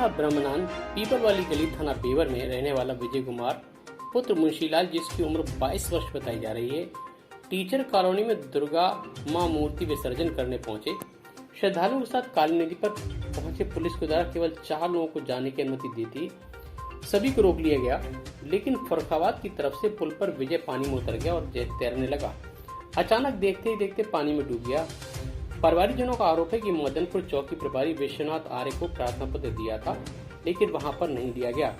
ब्रह्मनान पीपलवाली गली थाना बेवर में रहने वाला विजय कुमार पुत्र मुंशीलाल, जिसकी उम्र 22 वर्ष बताई जा रही है, टीचर कॉलोनी में दुर्गा मां मूर्ति विसर्जन करने पहुंचे। श्रद्धालुओं के साथ काली नदी पर पहुंचे पुलिस के द्वारा केवल 4 लोगों को जाने की अनुमति दी थी। सभी को रोक लिया गया, लेकिन फर्रुखाबाद की तरफ से पुल पर विजय पानी में उतर गया और तैरने लगा। अचानक देखते ही देखते पानी में डूब गया। परिवारजनों का आरोप है कि मदनपुर चौकी प्रभारी विश्वनाथ आर्य को प्रार्थना पत्र दिया था, लेकिन वहां पर नहीं दिया गया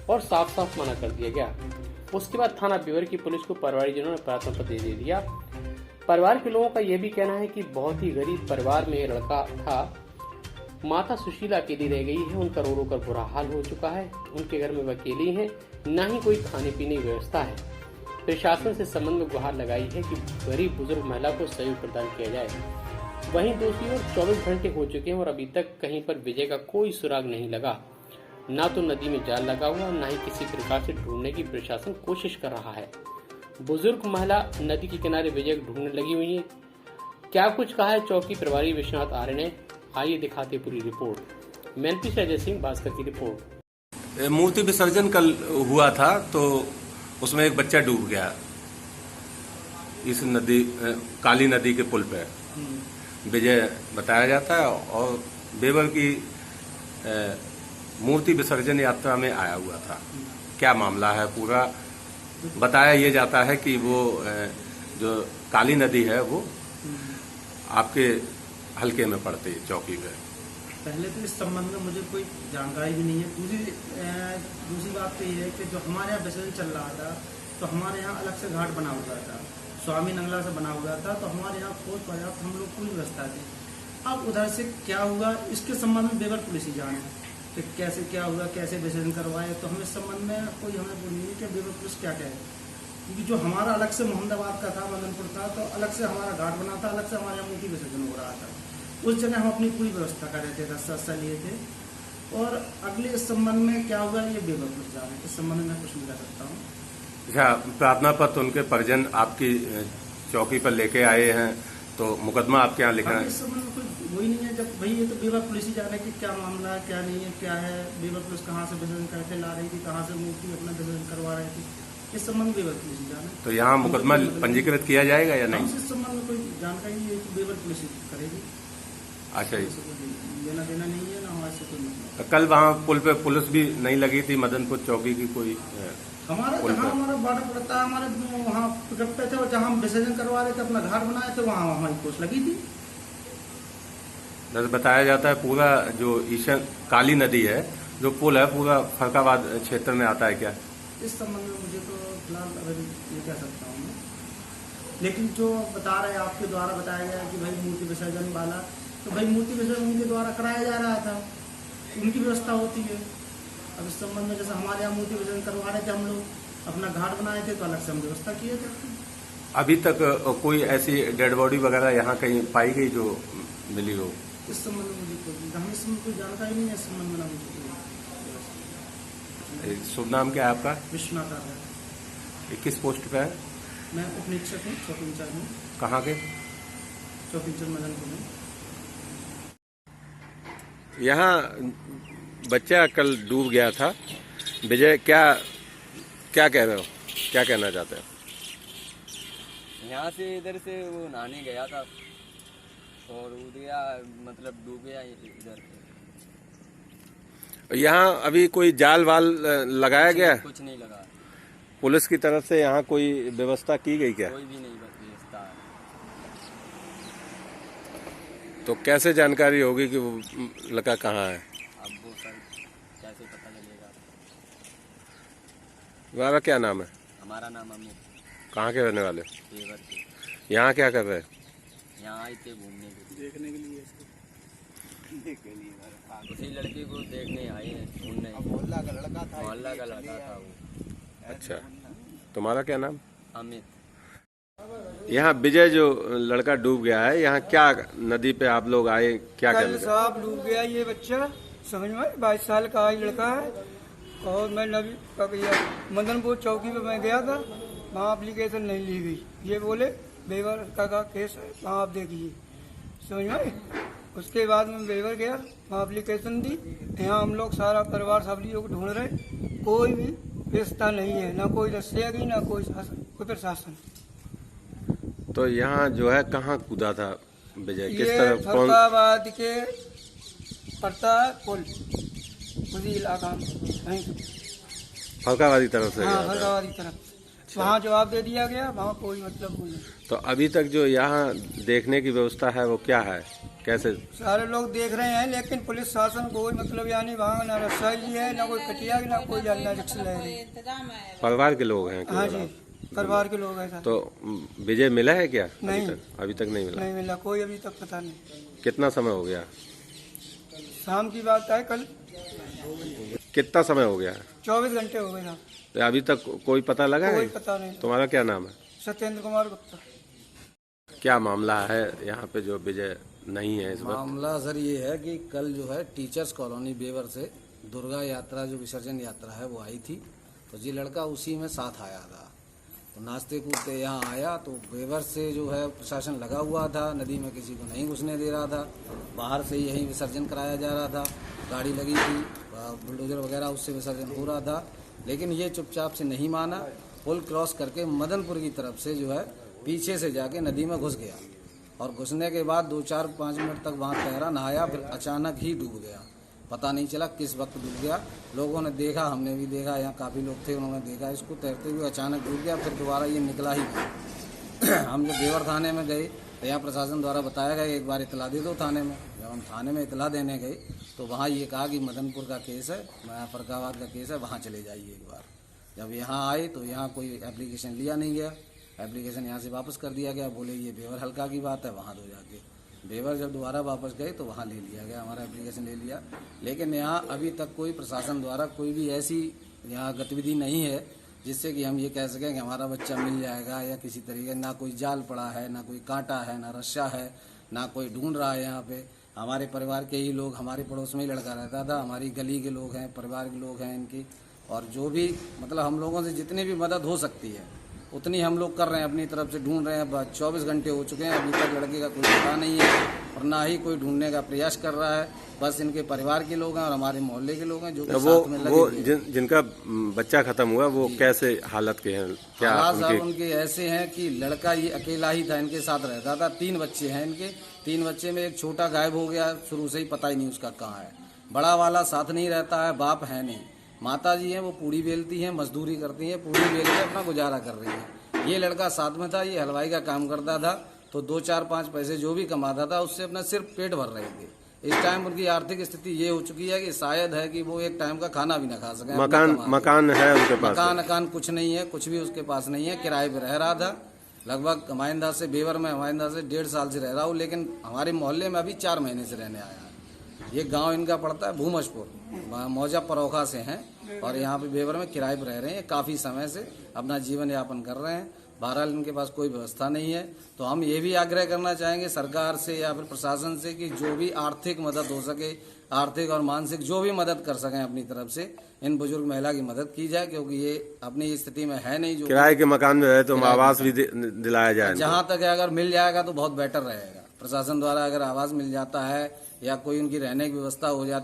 और साफ साफ मना कर दिया गया। उसके बाद थाना बेवर की पुलिस को परिवारजनों ने प्रार्थना पत्र दे दिया। परिवार के लोगों का यह भी कहना है कि बहुत ही गरीब परिवार में लड़का था। माता सुशीला अकेली रह गई है, उनका रो रो कर बुरा हाल हो चुका है। उनके घर में वो अकेली हैं, न ही कोई खाने पीने की व्यवस्था है। प्रशासन से संबंध में गुहार लगाई है कि गरीब बुजुर्ग महिला को सहयोग प्रदान किया जाए। वहीं दूसरी ओर 24 घंटे हो चुके हैं और अभी तक कहीं पर विजय का कोई सुराग नहीं लगा। न तो नदी में जाल लगा हुआ, न ही किसी प्रकार से ढूंढने की प्रशासन कोशिश कर रहा है। बुजुर्ग महिला नदी के किनारे विजय को ढूंढने लगी हुई है। क्या कुछ कहा है चौकी प्रभारी विश्वनाथ आर्य ने, आइए दिखाते पूरी रिपोर्ट। मैनपी से अजय सिंह, भास्कर की रिपोर्ट। मूर्ति विसर्जन कल हुआ था तो उसमें एक बच्चा डूब गया इस नदी काली नदी के पुल पे। विजय बताया जाता है और बेवर की मूर्ति विसर्जन यात्रा में आया हुआ था। क्या मामला है पूरा बताया ये जाता है कि वो जो काली नदी है वो आपके हल्के में पड़ती है चौकी पे। पहले तो इस संबंध में मुझे कोई जानकारी भी नहीं है। दूसरी बात तो ये है कि जो हमारे यहाँ विसर्जन चल रहा था तो हमारे यहाँ अलग से घाट बना हुआ था, स्वामी नंगला से बना हुआ था, तो हमारे यहाँ बहुत पर्याप्त हम लोग पूरी व्यवस्था थी। अब उधर से क्या हुआ इसके संबंध में बेवर पुलिस ही जाने कि कैसे क्या हुआ, कैसे विसर्जन करवाए। तो हम इस संबंध में कोई हमें बोली नहीं कि बेवर पुलिस क्या कहे, क्योंकि जो हमारा अलग से मोहम्मदाबाद का था, मदनपुर था, तो अलग से हमारा घाट बना था, अलग से हमारे यहाँ मूर्ति विसर्जन हो रहा था। उस जगह हम अपनी पूरी व्यवस्था कर रहे थे, रस्सा लिए थे। और अगले इस संबंध में क्या हुआ ये बेवर पुलिस जाने, इस संबंध में कुछ नहीं कर सकता हूँ। अच्छा, प्रार्थना पत्र उनके परिजन आपकी चौकी पर लेके आए हैं तो मुकदमा आपके यहाँ लिखा है? इस संबंध में कोई वही नहीं है। जब भाई ये तो बेवर पुलिस ही जाने की क्या मामला है, क्या नहीं है, क्या है, बेवर पुलिस कहाँ से विसर्जन करके ला रही थी, कहाँ से मूर्ति अपना विसर्जन करवा रही थी, इस संबंध में बेवर पुलिस ही जाने। तो यहाँ मुकदमा पंजीकृत किया जाएगा या नहीं? इस संबंध में कोई जानकारी है बेवर पुलिस करेगी। अच्छा, लेना देना नहीं है ना हमारे से कोई मतलब। कल वहाँ पुल पे पुलिस भी नहीं लगी थी मदनपुर चौकी की कोई? हमारा जहाँ हमारा बॉर्डर पड़ता है, हमारे वहाँ पिकअप पे थे और जहाँ हम विसर्जन करवा रहे थे, अपना घाट बनाए थे, वहाँ हमारी पोस्ट लगी थी। जैसे बताया जाता है पूरा जो ईशान काली नदी है जो पुल है पूरा फर्रुखाबाद क्षेत्र में आता है क्या? इस संबंध में मुझे तो फिलहाल अगर ये कह सकता हूँ मैं, लेकिन जो बता रहे आपके द्वारा बताया गया कि भाई मूर्ति विसर्जन वाला, तो भाई मूर्ति विसर्जन उनके द्वारा कराया जा रहा था, उनकी व्यवस्था होती है। अब इस संबंध में जैसे हमारे यहाँ मूर्ति विसर्जन करवा रहे थे, हम लोग अपना घाट बनाए थे, तो अलग से हम व्यवस्था किए थे। अभी तक कोई ऐसी डेड बॉडी वगैरह यहाँ कहीं पाई गई जो मिली हो? इस संबंध में मुझे हमें इसमें कोई जानकारी नहीं है। इस संबंध में ना मुझे शुभ नाम क्या है आपका? विश्वनाथ आर्य। किस पोस्ट पे है? मैं उप निरीक्षक हूँ, चौकी इंचार्ज हूँ। कहाँ के? चौकी इंचार्ज मदनपुर में। यहाँ बच्चा कल डूब गया था। विजय क्या कह रहे हो, क्या कहना चाहते हो? यहाँ से इधर से वो नहाने गया था और उधर मतलब डूब गया इधर। यहाँ अभी कोई जाल वाल लगाया गया? कुछ नहीं लगा। पुलिस की तरफ से यहाँ कोई व्यवस्था की गई क्या? कोई भी नहीं व्यवस्था है। तो कैसे जानकारी होगी कि वो लड़का कहाँ है? अब वो सर कैसे पता लगेगा? तुम्हारा क्या नाम है? हमारा नाम अमित। कहाँ के रहने वाले? बेवर के। यहाँ क्या कर रहे हैं? यहाँ आए थे घूमने के लिए, देखने के लिए उसी लड़की को देखने आए हैं, ढूंढने। मोहल्ला का लड़का था, मोहल्ला का लड़का था वो। अच्छा, तुम्हारा क्या नाम? अमित। यहाँ विजय जो लड़का डूब गया है, यहाँ क्या नदी पे आप लोग आए, क्या कल कर? साहब डूब गया ये बच्चा, समझ में 22 साल का ही लड़का है। और मैं नबी का भैया मदनपुर चौकी पे मैं गया था, वहाँ एप्लीकेशन नहीं ली गई। ये बोले बेवर का केस है, वहाँ आप देखिए, समझ में। उसके बाद मैं बेवर गया, वहाँ एप्लीकेशन दी। यहाँ हम लोग सारा परिवार सब लोग ढूंढ रहे, कोई भी रिश्ता नहीं है, ना कोई रस्सेगी ना कोई शासन, कोई प्रशासन। तो यहाँ जो है कहाँ कूदा था विजय, किस ये तरफ, कौन? फरुखाबाद के पड़ता है पुल, उसी इलाका में वहीं। फरुखाबाद की तरफ से हाँ, गया था। फरुखाबाद की तरफ। वहाँ जवाब दे दिया गया, वहाँ कोई मतलब नहीं। तो अभी तक जो यहाँ देखने की व्यवस्था है वो क्या है, कैसे? सारे लोग देख रहे हैं, लेकिन पुलिस शासन कोई मतलब यानी वहाँ ना रस्साई है, ना कोई कटिया, ना कोई जलना रिक्स ले रही। परिवार के लोग हैं हाँ केवल जी, आप? परिवार के लोग हैं सर। तो विजय मिला है क्या नहीं। अभी तक नहीं मिला? नहीं मिला कोई, अभी तक पता नहीं। कितना समय हो गया? शाम की बात है, कल कितना समय हो गया? 24 घंटे हो गए साहब, तो अभी तक कोई पता लगा है? कोई पता नहीं। तुम्हारा क्या नाम है? सत्येंद्र कुमार गुप्ता। क्या मामला है यहाँ पे जो विजय नहीं है इस वक्त? मामला सर ये है कि कल जो है टीचर्स कॉलोनी बेवर से दुर्गा यात्रा जो विसर्जन यात्रा है वो आई थी, तो ये लड़का उसी में साथ आया था। तो नाचते कूदते यहाँ आया तो बेवर से जो है प्रशासन लगा हुआ था, नदी में किसी को नहीं घुसने दे रहा था, बाहर से यहीं विसर्जन कराया जा रहा था, गाड़ी लगी थी, बुलडोजर वगैरह उससे विसर्जन हो रहा था, लेकिन ये चुपचाप से नहीं माना। पुल क्रॉस करके मदनपुर की तरफ से जो है पीछे से जाके नदी में घुस गया, और घुसने के बाद 2-4-5 मिनट तक वहाँ तैरा, नहाया, फिर अचानक ही डूब गया। पता नहीं चला किस वक्त डूब गया। लोगों ने देखा, हमने भी देखा, यहाँ काफ़ी लोग थे, उन्होंने देखा इसको तैरते हुए, अचानक डूब गया, फिर दोबारा ये निकला ही नहीं। हम जब बेवर थाने में गए तो यहाँ प्रशासन द्वारा बताया गया एक बार इतला दे दो थाने में। जब हम थाने में इतला देने गए तो वहाँ ये कहा कि मदनपुर का केस है, फरुखाबाद का केस है, वहाँ चले जाइए एक बार। जब यहाँ आए तो यहाँ कोई एप्लीकेशन लिया नहीं गया, एप्लीकेशन यहाँ से वापस कर दिया गया, बोले ये बेवर हल्का की बात है, वहाँ दो जाके। बेवर जब दोबारा वापस गए तो वहाँ ले लिया गया, हमारा एप्लीकेशन ले लिया, लेकिन यहाँ अभी तक कोई प्रशासन द्वारा कोई भी ऐसी यहाँ गतिविधि नहीं है जिससे कि हम ये कह सकें कि हमारा बच्चा मिल जाएगा या किसी तरीके। ना कोई जाल पड़ा है, ना कोई कांटा है, ना रस्सा है, ना कोई ढूंढ रहा है। यहाँ पे हमारे परिवार के ही लोग, हमारे पड़ोस में ही लड़का रहता था, हमारी गली के लोग हैं, परिवार के लोग हैं इनकी, और जो भी मतलब हम लोगों से जितनी भी मदद हो सकती है उतनी हम लोग कर रहे हैं, अपनी तरफ से ढूंढ रहे हैं। 24 घंटे हो चुके हैं, अभी तक लड़के का कोई पता नहीं है और ना ही कोई ढूंढने का प्रयास कर रहा है। बस इनके परिवार के लोग हैं और हमारे मोहल्ले के लोग हैं जो कि साथ में लगे हुए हैं। जिनका बच्चा खत्म हुआ वो कैसे हालत के हैं? क्या हालात साहब उनके ऐसे हैं कि लड़का ये अकेला ही था, इनके साथ रहता था। 3 बच्चे हैं इनके, 3 बच्चे में एक छोटा गायब हो गया, शुरू से ही पता ही नहीं उसका कहाँ है। बड़ा वाला साथ नहीं रहता है, बाप है नहीं। माता जी हैं वो पूड़ी बेलती हैं, मजदूरी करती हैं, पूड़ी बेल के अपना गुजारा कर रही हैं। ये लड़का साथ में था, ये हलवाई का काम करता था, तो 2-4-5 पैसे जो भी कमाता था उससे अपना सिर्फ पेट भर रहे थे। इस टाइम उनकी आर्थिक स्थिति ये हो चुकी है कि शायद है कि वो एक टाइम का खाना भी ना खा सके। मकान है उनके पास? मकान कुछ नहीं है, कुछ भी उसके पास नहीं है, किराए पे रह रहा था। लगभग हमाइंदा से बेवर में 1.5 साल से रह रहा हूँ, लेकिन हमारे मोहल्ले में अभी 4 महीने से रहने आया है। ये गांव इनका पड़ता है भूमजपुर, मौजा परोखा से हैं और यहाँ पे बेवर में किराए पर रह रहे हैं। काफ़ी समय से अपना जीवन यापन कर रहे हैं। बहरहाल इनके पास कोई व्यवस्था नहीं है। तो हम ये भी आग्रह करना चाहेंगे सरकार से या फिर प्रशासन से कि जो भी आर्थिक मदद हो सके, आर्थिक और मानसिक जो भी मदद कर सकें अपनी तरफ से, इन बुजुर्ग महिला की मदद की जाए, क्योंकि ये अपनी स्थिति में है नहीं। जो किराए के मकान में रहे तो आवास भी दिलाया जाए। जहाँ तक अगर मिल जाएगा तो बहुत बेटर रहेगा। प्रशासन द्वारा अगर आवास मिल जाता है या कोई उनकी रहने की व्यवस्था हो जाती